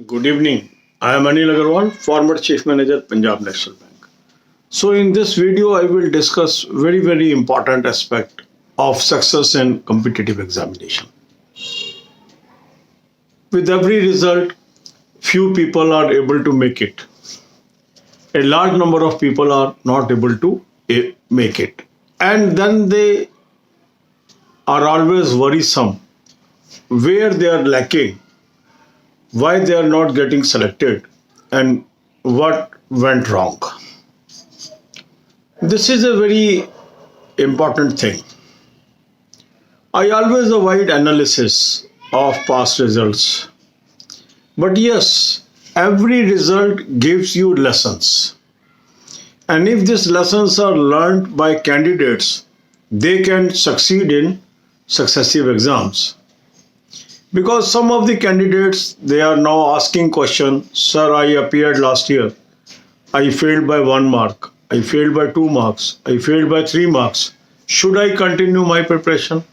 Good evening. I am Anil Agarwal, former Chief Manager, Punjab National Bank. So in this video, I will discuss very important aspect of success in competitive examination. With every result, few people are able to make it. A large number of people are not able to make it. And then they are always worrisome where they are lacking, why they are not getting selected, and what went wrong. This is a very important thing. I always avoid analysis of past results. But yes, every result gives you lessons. And if these lessons are learned by candidates, they can succeed in successive exams. Because some of the candidates, they are now asking question, sir, I appeared last year. I failed by 1 mark. I failed by 2 marks. I failed by 3 marks. Should I continue my preparation?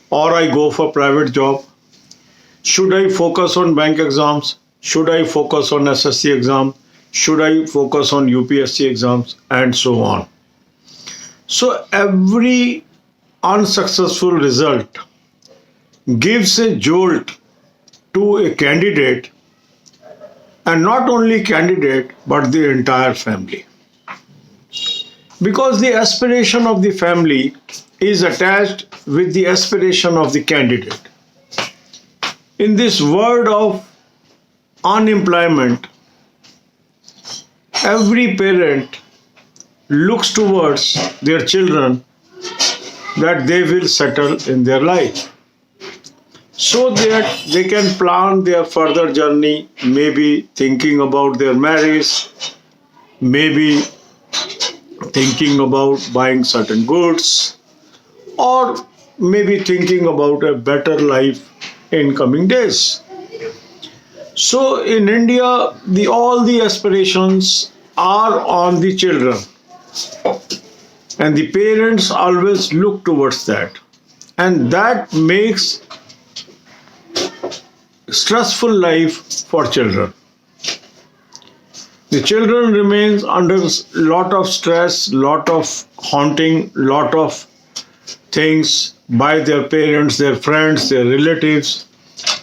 Or I go for private job? Should I focus on bank exams? Should I focus on SSC exam? Should I focus on UPSC exams? And so on. So every unsuccessful result gives a jolt to a candidate, and not only candidate but the entire family, because the aspiration of the family is attached with the aspiration of the candidate. In this world of unemployment, every parent looks towards their children that they will settle in their life, so that they can plan their further journey, maybe thinking about their marriage, maybe thinking about buying certain goods, or maybe thinking about a better life in coming days. So in India, all the aspirations are on the children, and the parents always look towards that, and that makes stressful life for children. The children remains under lot of stress, lot of haunting, lot of things by their parents, their friends, their relatives,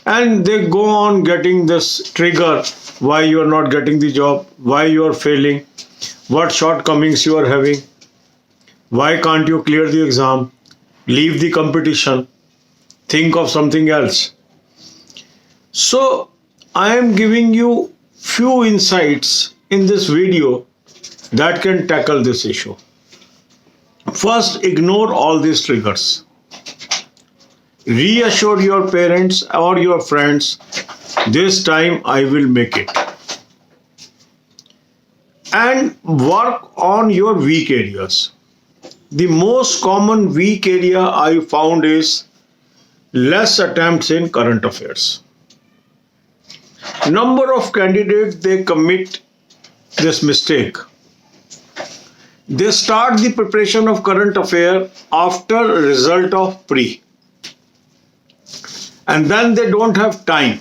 and they go on getting this trigger, why you are not getting the job, why you are failing, what shortcomings you are having, why can't you clear the exam, leave the competition, think of something else. So I am giving you few insights in this video that can tackle this issue. First, ignore all these triggers. Reassure your parents or your friends, this time I will make it. And work on your weak areas. The most common weak area I found is less attempts in current affairs. Number of candidates, they commit this mistake. They start the preparation of current affair after result of pre, and then they don't have time,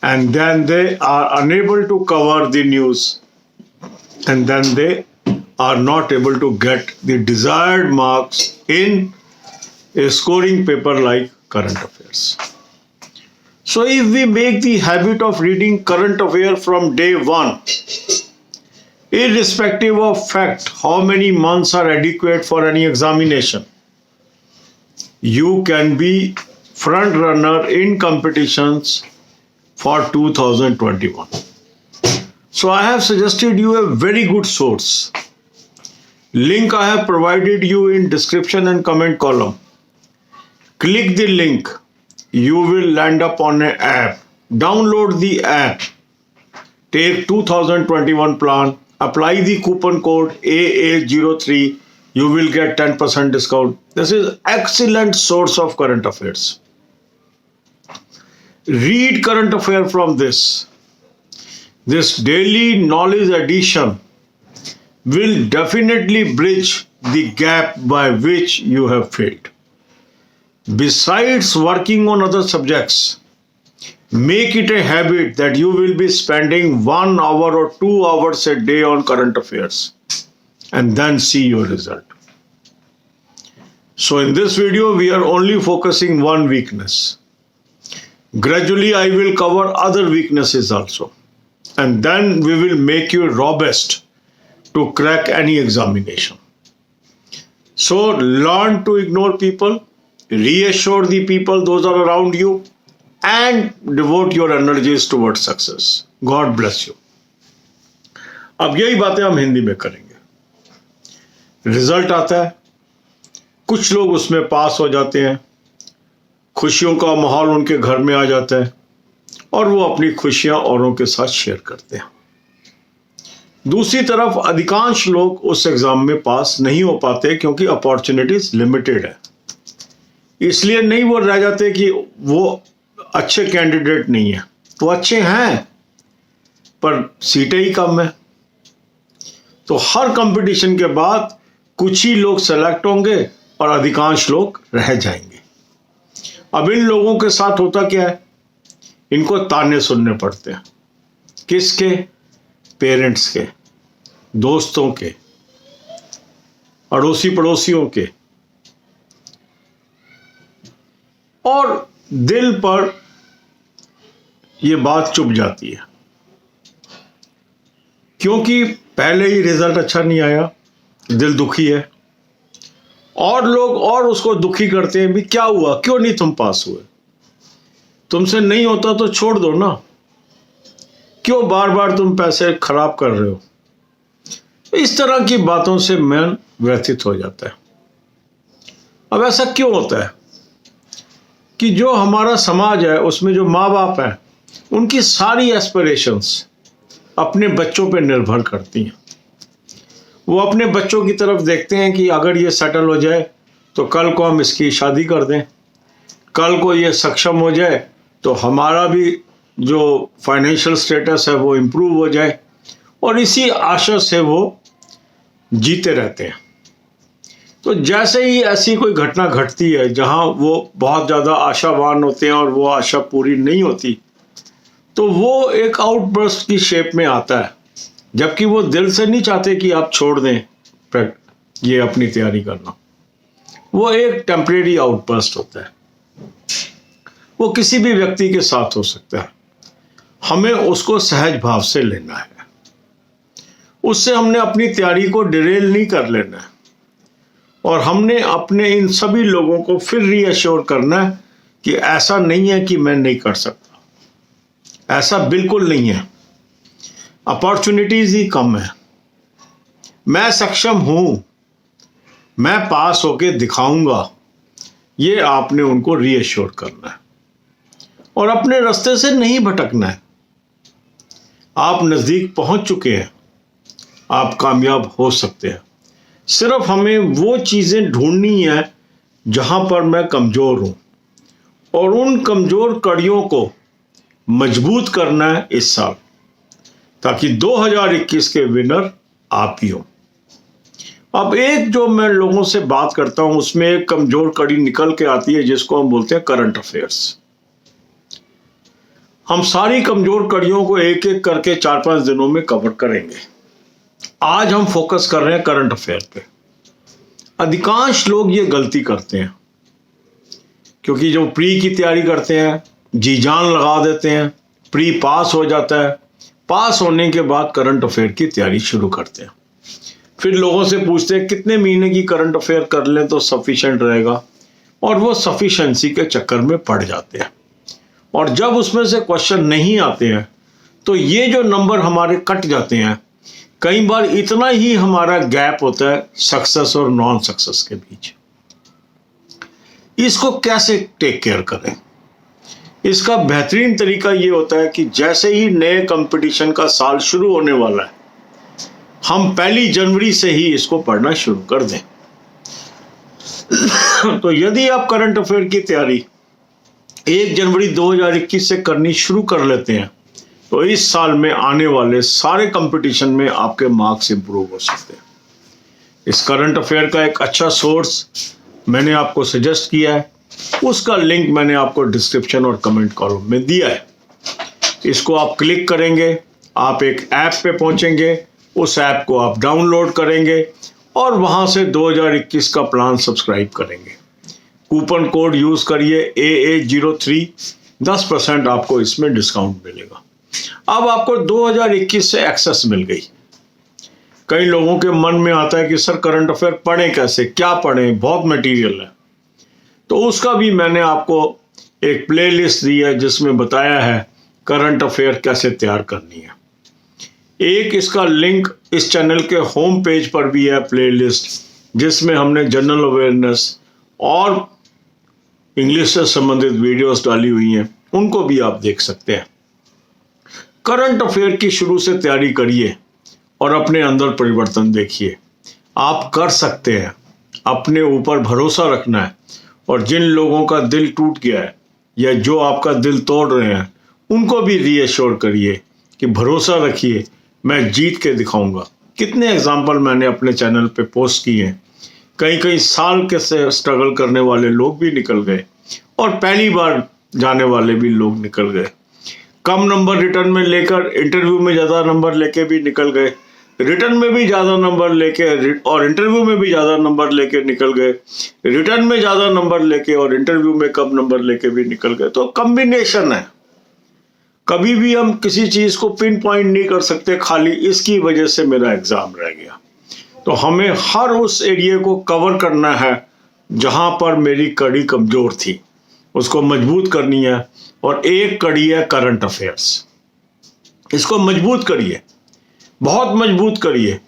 and then they are unable to cover the news, and then they are not able to get the desired marks in a scoring paper like current affairs. So if we make the habit of reading current affair from day one, irrespective of fact how many months are adequate for any examination, you can be front runner in competitions for 2021. So I have suggested you a very good source. Link I have provided you in description and comment column. Click the link. You will land up on an app. Download the app. Take 2021 plan. Apply the coupon code AA03. You will get 10% discount. This is excellent source of current affairs. Read current affair from this. This daily knowledge addition will definitely bridge the gap by which you have failed. Besides working on other subjects, Make it a habit that you will be spending 1 hour or 2 hours a day on current affairs and then see your result. So in this video, we are only focusing one weakness. Gradually, I will cover other weaknesses also. And then we will make you robust to crack any examination. So learn to ignore people, reassure the people, those are around you, and devote your energies towards success. God bless you. अब यही बातें हम हिंदी में करेंगे। Result आता है, कुछ लोग उसमें पास हो जाते हैं, खुशियों का माहौल उनके घर में आ जाता है और वो अपनी खुशियां औरों के साथ शेयर करते हैं। दूसरी तरफ अधिकांश लोग उस एग्जाम में पास नहीं हो पाते क्योंकि अपॉर्चुनिटीज लिमिटेड है, इसलिए नहीं वो रह जाते कि वो अच्छे कैंडिडेट नहीं है। वो अच्छे हैं पर सीटें ही कम है। तो हर कंपटीशन के बाद कुछ ही लोग सेलेक्ट होंगे और अधिकांश लोग रह जाएंगे। अब इन लोगों के साथ होता क्या है, इनको ताने सुनने पड़ते हैं। किसके? पेरेंट्स के, दोस्तों के, अड़ोसी पड़ोसियों के, और दिल पर यह बात चुभ जाती है क्योंकि पहले ही रिजल्ट अच्छा नहीं आया, दिल दुखी है और लोग और उसको दुखी करते हैं। भी क्या हुआ, क्यों नहीं तुम पास हुए? तुमसे नहीं होता तो छोड़ दो ना, क्यों बार बार तुम पैसे खराब कर रहे हो? इस तरह की बातों से मन व्यथित हो जाता है। अब ऐसा क्यों होता है कि जो हमारा समाज है उसमें जो माँ बाप हैं उनकी सारी एस्पिरेशंस अपने बच्चों पे निर्भर करती हैं। वो अपने बच्चों की तरफ देखते हैं कि अगर ये सेटल हो जाए तो कल को हम इसकी शादी कर दें, कल को ये सक्षम हो जाए तो हमारा भी जो फाइनेंशियल स्टेटस है वो इम्प्रूव हो जाए, और इसी आशा से वो जीते रहते हैं। तो जैसे ही ऐसी कोई घटना घटती है जहां वो बहुत ज़्यादा आशावान होते हैं और वो आशा पूरी नहीं होती, तो वो एक आउटबर्स्ट की शेप में आता है, जबकि वो दिल से नहीं चाहते कि आप छोड़ दें ये अपनी तैयारी करना। वो एक टेम्परेरी आउटबर्स्ट होता है, वो किसी भी व्यक्ति के साथ हो सकता है। हमें उसको सहज भाव से लेना है, उससे हमने अपनी तैयारी को डिरेल नहीं कर लेना है, और हमने अपने इन सभी लोगों को फिर रीअश्योर करना है कि ऐसा नहीं है कि मैं नहीं कर सकता, ऐसा बिल्कुल नहीं है। अपॉर्चुनिटीज ही कम है, मैं सक्षम हूं, मैं पास होके दिखाऊंगा, ये आपने उनको रीअश्योर करना है और अपने रास्ते से नहीं भटकना है। आप नज़दीक पहुंच चुके हैं, आप कामयाब हो सकते हैं। सिर्फ हमें वो चीज़ें ढूंढनी है जहां पर मैं कमज़ोर हूं, और उन कमज़ोर कड़ियों को मजबूत करना है इस साल, ताकि 2021 के विनर आप ही हो। अब एक जो मैं लोगों से बात करता हूं उसमें एक कमज़ोर कड़ी निकल के आती है जिसको हम बोलते हैं करंट अफेयर्स। हम सारी कमज़ोर कड़ियों को एक एक करके 4-5 दिनों में कवर करेंगे। आज हम फोकस कर रहे हैं करंट अफेयर पे। अधिकांश लोग ये गलती करते हैं क्योंकि जो प्री की तैयारी करते हैं, जी जान लगा देते हैं, प्री पास हो जाता है, पास होने के बाद करंट अफेयर की तैयारी शुरू करते हैं। फिर लोगों से पूछते हैं कितने महीने की करंट अफेयर कर लें तो सफिशिएंट रहेगा, और वो सफिशिएंसी के चक्कर में पड़ जाते हैं। और जब उसमें से क्वेश्चन नहीं आते हैं तो ये जो नंबर हमारे कट जाते हैं, कई बार इतना ही हमारा गैप होता है सक्सेस और नॉन सक्सेस के बीच। इसको कैसे टेक केयर करें? इसका बेहतरीन तरीका ये होता है कि जैसे ही नए कंपटीशन का साल शुरू होने वाला है, हम 1 जनवरी से ही इसको पढ़ना शुरू कर दें। तो यदि आप करंट अफेयर की तैयारी 1 जनवरी 2021 से करनी शुरू कर लेते हैं तो इस साल में आने वाले सारे कंपटीशन में आपके मार्क्स इंप्रूव हो सकते हैं। इस करंट अफेयर का एक अच्छा सोर्स मैंने आपको सजेस्ट किया है, उसका लिंक मैंने आपको डिस्क्रिप्शन और कमेंट कॉलम में दिया है। इसको आप क्लिक करेंगे, आप एक ऐप पे पहुंचेंगे, उस ऐप को आप डाउनलोड करेंगे और वहां से 2021 का प्लान सब्सक्राइब करेंगे। कूपन कोड यूज करिए AA03, 10% आपको इसमें डिस्काउंट मिलेगा। अब आपको 2021 से एक्सेस मिल गई। कई लोगों के मन में आता है कि सर करंट अफेयर पढ़ें कैसे, क्या पढ़ें, बहुत मटेरियल है। तो उसका भी मैंने आपको एक प्लेलिस्ट दी है जिसमें बताया है करंट अफेयर कैसे तैयार करनी है। एक इसका लिंक इस चैनल के होम पेज पर भी है प्लेलिस्ट, जिसमें हमने जनरल अवेयरनेस और इंग्लिश से संबंधित वीडियोस डाली हुई हैं, उनको भी आप देख सकते हैं। करंट अफेयर की शुरू से तैयारी करिए और अपने अंदर परिवर्तन देखिए। आप कर सकते हैं, अपने ऊपर भरोसा रखना है। और जिन लोगों का दिल टूट गया है या जो आपका दिल तोड़ रहे हैं, उनको भी रीअश्योर करिए कि भरोसा रखिए, मैं जीत के दिखाऊंगा। कितने एग्जाम्पल मैंने अपने चैनल पे पोस्ट किए हैं। कई साल के से स्ट्रगल करने वाले लोग भी निकल गए और पहली बार जाने वाले भी लोग निकल गए। कम नंबर रिटर्न में लेकर इंटरव्यू में ज़्यादा नंबर लेके भी निकल गए, रिटर्न में भी ज़्यादा नंबर लेके और इंटरव्यू में भी ज़्यादा नंबर लेके निकल गए, रिटर्न में ज़्यादा नंबर लेके और इंटरव्यू में कम नंबर लेके भी निकल गए। तो कॉम्बिनेशन है, कभी भी हम किसी चीज़ को पिन पॉइंट नहीं कर सकते खाली इसकी वजह से मेरा एग्ज़ाम रह गया। तो हमें हर उस एरिया को कवर करना है जहां पर मेरी कड़ी कमज़ोर थी, उसको मजबूत करनी है। और एक कड़ी है करंट अफेयर्स, इसको मजबूत करिए, बहुत मजबूत करिए,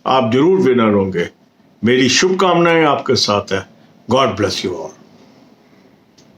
आप जरूर विनर होंगे। मेरी शुभकामनाएं आपके साथ है। God bless you all.